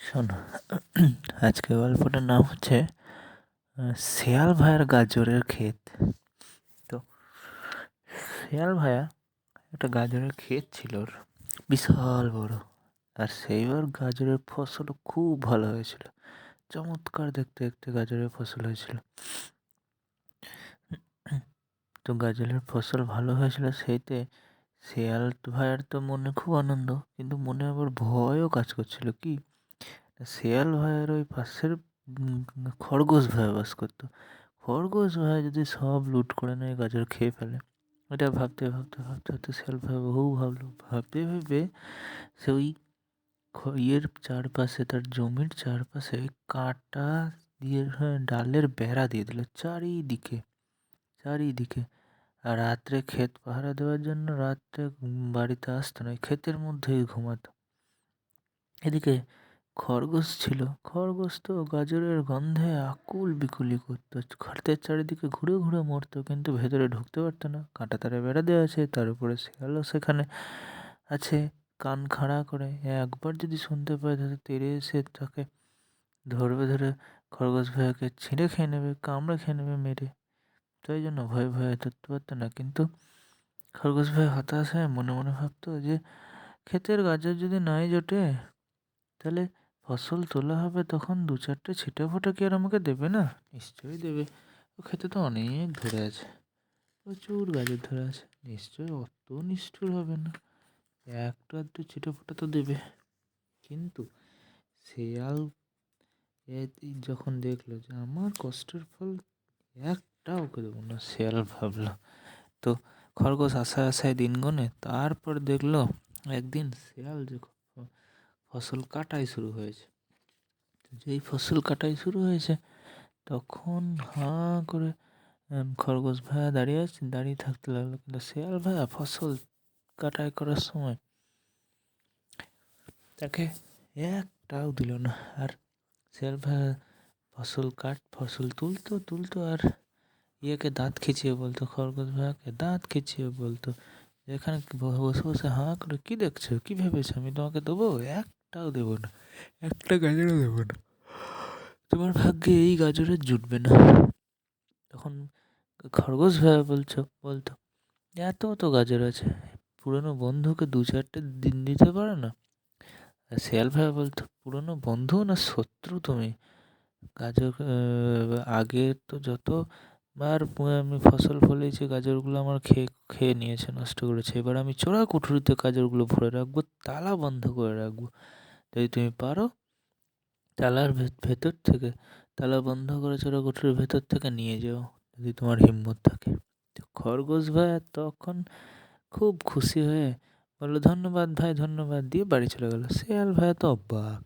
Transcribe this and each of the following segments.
শোনো, আজকে গল্পটার নাম হচ্ছে শেয়াল ভাইয়ার গাজরের ক্ষেত। তো শেয়াল ভাইয়া একটা গাজরের ক্ষেত ছিল ওর, বিশাল বড়। আর সেইবার গাজরের ফসলও খুব ভালো হয়েছিল, চমৎকার দেখতে দেখতে গাজরের ফসল হয়েছিল। তো গাজরের ফসল ভালো হয়েছিল সেইতে শেয়াল ভাইয়ার তো মনে খুব আনন্দ, কিন্তু মনে আবার ভয়ও কাজ করছিল। কি, শেয়াল ভাইয়ের ওই পাশের খরগোশ ভাইয়া বাস করতো। খরগোশ ভাই যদি সব লুট করে নেয়, গাজর খেয়ে ফেলে, এটা ভাবতে ভাবতে ভাবতে ভাবতে শেয়াল ভাই বহু ভাবলো। ভাবতে ভেবে সে ওই ইয়ের চারপাশে, তার জমির চারপাশে কাঁটা দিয়ে, হ্যাঁ, ডালের বেড়া দিয়ে দিল চারিদিকে চারিদিকে। আর রাত্রে ক্ষেত পাহারা দেওয়ার জন্য রাত্রে বাড়িতে আসতো না, ক্ষেতের মধ্যেই ঘুমাতো। এদিকে খরগোশ ছিল, খরগোশ তো গাজরের গন্ধে আকুল বিকুলি করতো, ক্ষেতের চারিদিকে ঘুরে ঘুরে মরতো, কিন্তু ভেতরে ঢুকতে পারতো না। কাঁটা তারে বেড়া দেওয়া আছে, তার উপরে শেয়ালও সেখানে আছে কান খাড়া করে। একবার যদি শুনতে পায় তাহলে তেড়ে এসে তাকে ধরবে, ধরে খরগোশ ভাইয়াকে ছিঁড়ে খেয়ে নেবে, কামড়ে খেয়ে নেবে মেরে। তাই জন্য ভয়ে ভয়ে ধরতে পারতো না। কিন্তু খরগোশ ভাই হতাশ হয়ে মনে মনে ভাবতো যে ক্ষেতের গাজর যদি নাই জোটে, তাহলে ফসল তোলা হবে তখন দু চারটে ছিটে ফোঁটা কি আর আমাকে দেবে না? নিশ্চয়ই দেবে। ও খেতে তো অনেক ধরে আছে, প্রচুর গাজর ধরে আছে, নিশ্চয়ই অত নিষ্ঠুর হবে না, একটা আধটু ছিটে ফোঁটা তো দেবে। কিন্তু শেয়াল যখন দেখলো যে আমার কষ্টের ফল একটা ওকে দেবো না, শেয়াল ভাবলো। তো খরগোশ আশায় আশায় দিন গোনে, তারপর দেখলো একদিন শেয়াল যখন ফসল কাটাই শুরু হয়েছে, যেই ফসল কাটাই শুরু হয়েছে তখন হাঁ করে খরগোশ ভাইয়া দাঁড়িয়ে আছে, দাঁড়িয়ে থাকতে লাগলো। কিন্তু শেয়াল ভাইয়া ফসল কাটাই করার সময় তাকে একটাও দিল না। আর শেয়াল ভাইয়া ফসল তুলতো তুলতো, আর ইয়েকে দাঁত খিচিয়ে বলতো, খরগোশ ভাইয়াকে দাঁত খিচিয়ে বলতো, এখানে বসে বসে হাঁ করে কি দেখছো, কি ভেবেছো আমি তোমাকে দেবো? একটাও দেবো না, একটা গাজরও দেবো না, তোমার ভাগ্যে এই গাজরের জুটবে না। তখন খরগোশ ভাইয়া বলতো, এত তো গাজর আছে, পুরনো বন্ধুকে দু চারটে দিন দিতে পারো না? আর শেয়াল ভাইয়া বলতো, পুরনো বন্ধু না শত্রু তুমি? গাজর আগে তো যতবার আমি ফসল ফলিয়েছি গাজরগুলো আমার খেয়ে খেয়ে নিয়েছে, নষ্ট করেছে। এবার আমি চোরা কুঠুরিতে গাজরগুলো ভরে রাখবো, তালা বন্ধ করে রাখবো। যদি তুমি পারো তালার ভেতর থেকে, তালা বন্ধ করে চোরা কুঠুরির ভেতর থেকে নিয়ে যাও, যদি তোমার হিম্মত থাকে। তো খরগোশ ভাইয়া তখন খুব খুশি হয়ে বললো, ধন্যবাদ ভাই, ধন্যবাদ, দিয়ে বাড়ি চলে গেল। শেয়াল ভাইয়া তো অবাক,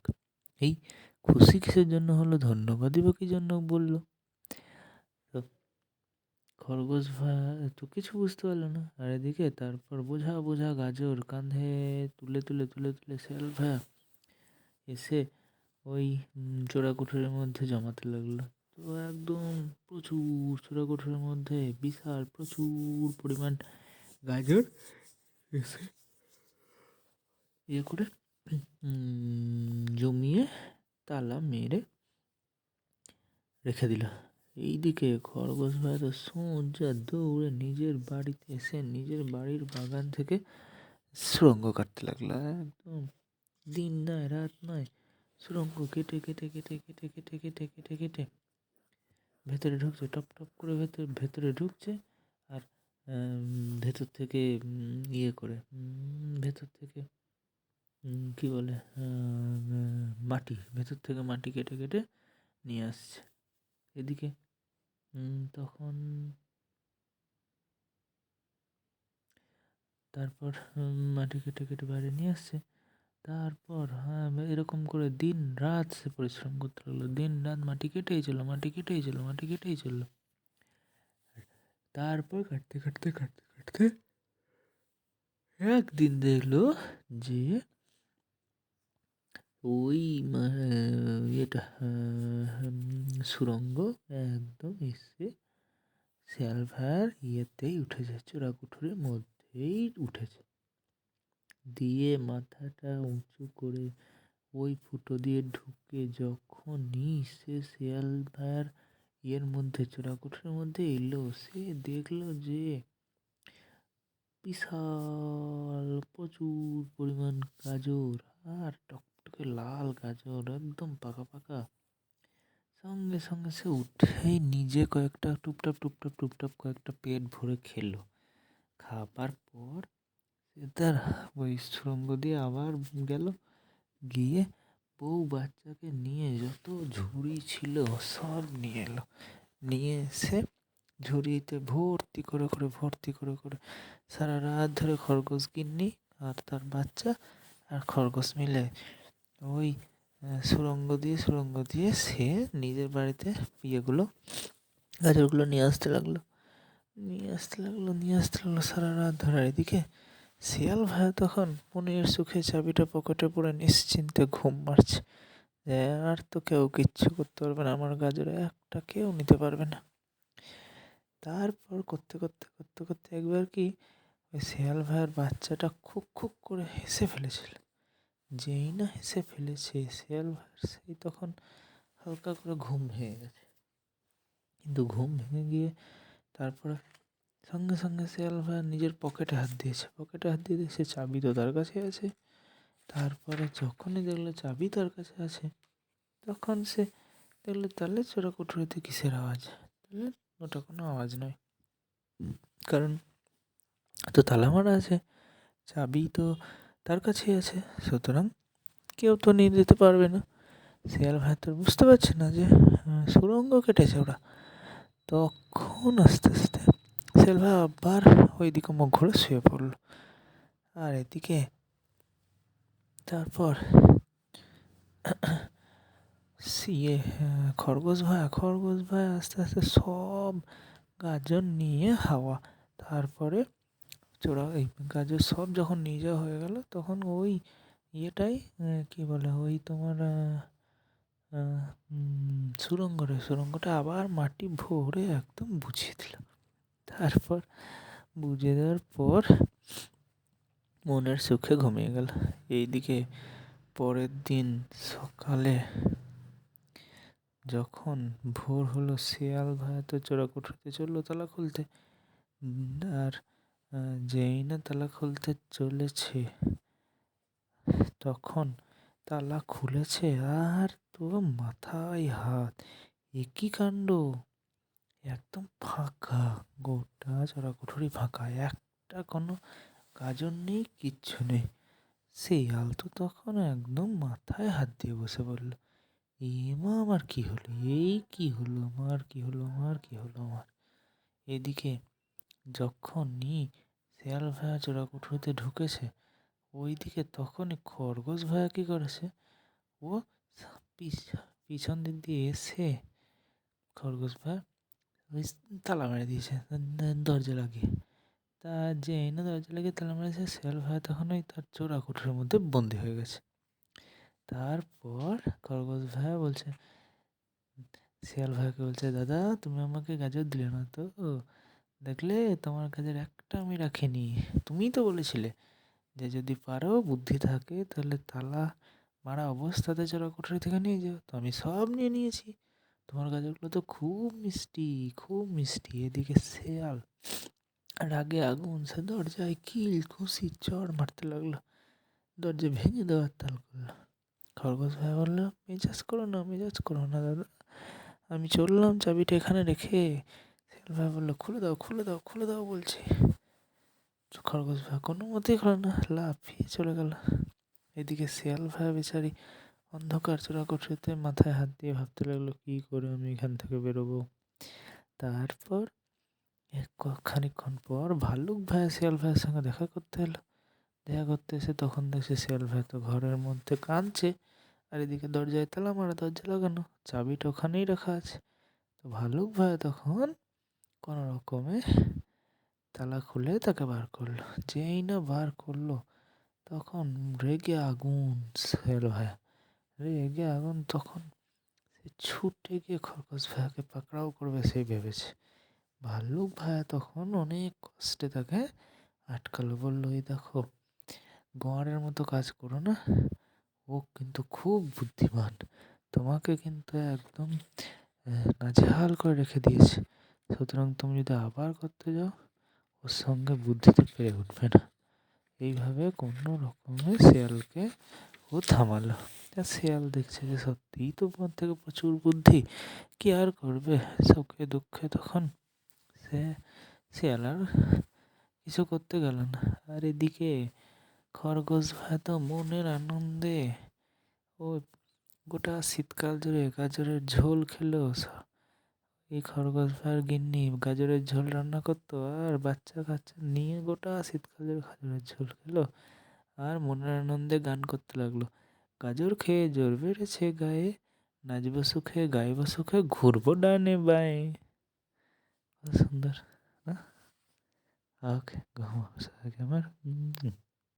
এই খুশি কিসের জন্য হলো, ধন্যবাদই বা কি জন্য বললো? তো খরগোশ ভাইয়া তো কিছু বুঝতে পারলো না। আর এদিকে তারপর বোঝা বোঝা গাজর কাঁধে তুলে তুলে তুলে তুলে শেয়াল ভাইয়া এসে ওই চোরা কুঠুরির মধ্যে জমাতে লাগলো। তো একদম প্রচুর চোরা কুঠুরির মধ্যে বিশাল প্রচুর পরিমাণ গাজর এসে ইয়ে করে জমিয়ে তালা মেরে রেখে দিল। এইদিকে খরগোশ ভাই তো সোজা দৌড়ে নিজের বাড়িতে এসে নিজের বাড়ির বাগান থেকে সুড়ঙ্গ কাটতে লাগলো। একদম দিন নয় রাত নয়, সুড়ঙ্গ কেটে কেটে কেটে কেটে কেটে কেটে কেটে কেটে ভেতরে ঢুকছে, টপ টপ করে ভেতরে ঢুকছে। আর ভেতর থেকে ইয়ে করে, ভেতর থেকে কি বলে, মাটি, ভেতর থেকে মাটি কেটে কেটে নিয়ে আসছে। এদিকে তখন তারপর মাটি কেটে কেটে বাইরে নিয়ে আসছে। তারপর হ্যাঁ, এরকম করে দিন রাত সে পরিশ্রম করতে লাগলো, দিন রাত মাটি কেটেই চললো, মাটি কেটেই চললো, মাটি কেটেই চললো। তারপর কাটতে কাটতে কাটতে কাটতে একদিন দেখলো যে ওই ইয়েটা সুড়ঙ্গ একদম এসে শেয়াল ভাইয়ার ইয়েতেই উঠেছে, চোরাকুঠুরির মধ্যেই উঠেছে। দিয়ে মাথাটা উঁচু করে ওই ফুটো দিয়ে ঢুকে যখনই সে শেয়াল ভাইয়ার মধ্যে চোরাকুঠির মধ্যে এলো, সে দেখলো যে বিশাল প্রচুর পরিমাণ গাজর, আর টকটকে লাল গাজর, একদম পাকা পাকা। সঙ্গে সঙ্গে সে উঠেই নিজে কয়েকটা টুপটাপ টুপটাপ টুপটাপ কয়েকটা পেট ভরে খেলো। খাবার পর সে তার ওই সুড়ঙ্গ দিয়ে আবার গেল, গিয়ে বউ বাচ্চাকে নিয়ে যত ঝুড়ি ছিল সব নিয়ে এলো। নিয়ে এসে ঝুড়িতে ভর্তি করে করে ভর্তি করে করে সারা রাত ধরে খরগোশ গিন্নি আর তার বাচ্চা আর খরগোশ মিলে ওই সুড়ঙ্গ দিয়ে সে নিজের বাড়িতে গাজরগুলো নিয়ে আসতে লাগলো সারা রাত ধরে। এদিকে শিয়াল ভাই তখন মনের সুখে চাবিটা পকেটে পড়ে নিশ্চিন্তে ঘুম মারছে, যে আর তো কেউ কিচ্ছু করতে পারবে না, আমার গাজরে একটা কেউ নিতে পারবে না। তারপর করতে করতে করতে করতে একবার কি ওই শিয়াল ভাইয়ের বাচ্চাটা খুব খুব করে হেসে ফেলেছিল। যেই না হেসে ফেলেছে, শিয়াল ভাইয়ের সেই তখন হালকা করে ঘুম ভেঙে গেছে। কিন্তু ঘুম ভেঙে গিয়ে তারপরে সঙ্গে সঙ্গে শিয়াল ভাই নিজের পকেটে হাত দিয়ে দেখছে চাবি তো তার কাছে আছে। তারপরে যখনই দেখলো চাবি তার কাছে আছে, তখন সে দেখলো তাহলে চোরাকুঠুরিতে কিসের আওয়াজ? তাহলে ওটা কোনো আওয়াজ নয়, কারণ তো তালা মারা আছে, চাবি তো তার কাছেই আছে, সুতরাং কেউ তো নিয়ে যেতে পারবে না। শিয়াল ভাই তো বুঝতে পারছে না যে সুড়ঙ্গ কেটেছে ওরা। তখন আস্তে আস্তে শিয়াল ভাই আবার ওইদিকে মুখ ঘুরে শুয়ে পড়ল। আর এদিকে তারপর খরগোশ ভাই আস্তে আস্তে সব গাজর নিয়ে হাওয়া। তারপরে এই গাজর সব যখন নিয়ে যাওয়া হয়ে গেল, তখন ওই ইয়েটাই কি বলে, ওই তোমার সুড়ঙ্গটা আবার মাটি ভরে একদম বুঝিয়ে দিল। তারপর বুঝিয়ে দেওয়ার পর মনের সুখে ঘুমিয়ে গেল। এইদিকে পরের দিন সকালে যখন ভোর হলো, শিয়াল ভাই তো চোরাকুঠুরিতে চললো তালা খুলতে। আর যেই না তালা খুলতে চলেছে, তখন তালা খুলেছে আর তো মাথায় হাত, একই কাণ্ড! একদম ফাঁকা, গোটা চোরাকুঠুরি ফাঁকা, একটা কোনো গাজর নেই, কিচ্ছু নেই। শিয়াল তো তখন একদম মাথায় হাত দিয়ে বসে পড়ল, এমা আমার কি হলো, এই কি হলো আমার, কি হলো আমার। এদিকে যখনই শিয়াল ভাইয়া চোরাকুঠুরিতে ঢুকেছে, ওইদিকে তখনই খরগোশ ভাইয়া কি করেছে, ও পিছন দিক দিয়ে এসে খরগোশ ভাইয়া ওই তালা মেরে দিয়েছে দরজা লাগিয়ে। তা যেই না দরজা লাগিয়ে তালা মেরেছে, শিয়াল ভাইয়া তখন ওই তার চোরাকুঠুরির মধ্যে বন্দি হয়ে গেছে। তারপর খরগোশ ভাইয়া বলছে, শিয়াল ভাইয়াকে বলছে, দাদা তুমি আমাকে গাজর দিলে না তো, দেখলে তোমার গাজর একটা আমি রাখিনি। তুমিই তো বলেছিলে যে যদি পারো, বুদ্ধি থাকে, তাহলে তালা মারা অবস্থাতে চোরাকুঠুরি থেকে নিয়ে যাও। তো আমি সব নিয়ে নিয়েছি, তোমার গাজরগুলো তো খুব মিষ্টি, খুব মিষ্টি। এদিকে শিয়াল রাগে আগুন, সে দরজায় কিল ঘুষি চড় মারতে লাগলো, দরজা ভেঙে দেওয়ার তাল করলো। খরগোশ ভাই বললো, মেজাজ করো না দাদা, আমি চললাম চাবিটা এখানে রেখে। শিয়াল ভাই বললো, খুলে দাও বলছি। খরগোশ ভাই কোনো মতেই খুলে না, লাফিয়ে চলে গেল। এদিকে শিয়াল ভাই বেচারি অন্ধকার চোরাকুঠুরিতে মাথায় হাত দিয়ে ভাবতে লাগলো, কি করে আমি এখান থেকে বেরোবো। তারপর খানিকক্ষণ পর ভাল্লুক ভাই শিয়াল ভাইয়ের সঙ্গে দেখা করতে এসে তখন দেখছে শিয়াল ভাই তো ঘরের মধ্যে কাঁদছে, আর এদিকে দরজায় তালা মারা, দরজা লাগানো, চাবিটা ওখানেই রাখা আছে। তো ভাল্লুক ভাই তখন কোনো রকমে তালা খুলে তাকে বার করলো। যেই না বার করলো, তখন রেগে আগুন শিয়াল ভাই, তখন সে ছুটে গিয়ে খরগোশ ভাইয়াকে পাকড়াও করবে সেই ভেবেছে। ভাল্লুক ভাইয়া তখন অনেক কষ্টে তাকে আটকালো, বললো, এই দেখো, গোয়ারের মতো কাজ করো না, ও কিন্তু খুব বুদ্ধিমান, তোমাকে কিন্তু একদম নাজেহাল করে রেখে দিয়েছে। সুতরাং তুমি যদি আবার করতে যাও, ওর সঙ্গে বুদ্ধিতে পেরে উঠবে না। এইভাবে কোনো রকমে শেয়ালকে ও থামালো। শেয়াল দেখছে যে সত্যিই তো ওর থেকে প্রচুর বুদ্ধি, কি আর করবে সুখে দুঃখে। তখন সে শেয়াল আর কিছু করতে গেল না। আর এদিকে খরগোশ ভাই তো মনের আনন্দে ও গোটা শীতকাল জুড়ে গাজরের ঝোল খেলো। এই খরগোশ ভাইয়ের গিন্নি গাজরের ঝোল রান্না করতো, আর বাচ্চা কাচ্চা নিয়ে গোটা শীতকাল জুড়ে গাজরের ঝোল খেলো, আর মনের আনন্দে গান করতে লাগলো। গাজর খেয়ে জোর বেড়েছে গায়ে, নাচবো সুখে গাইবো সুখে ঘুরবো ডানে বাঁয়ে। কত সুন্দর না? ওকে, ঘুমাও আমার।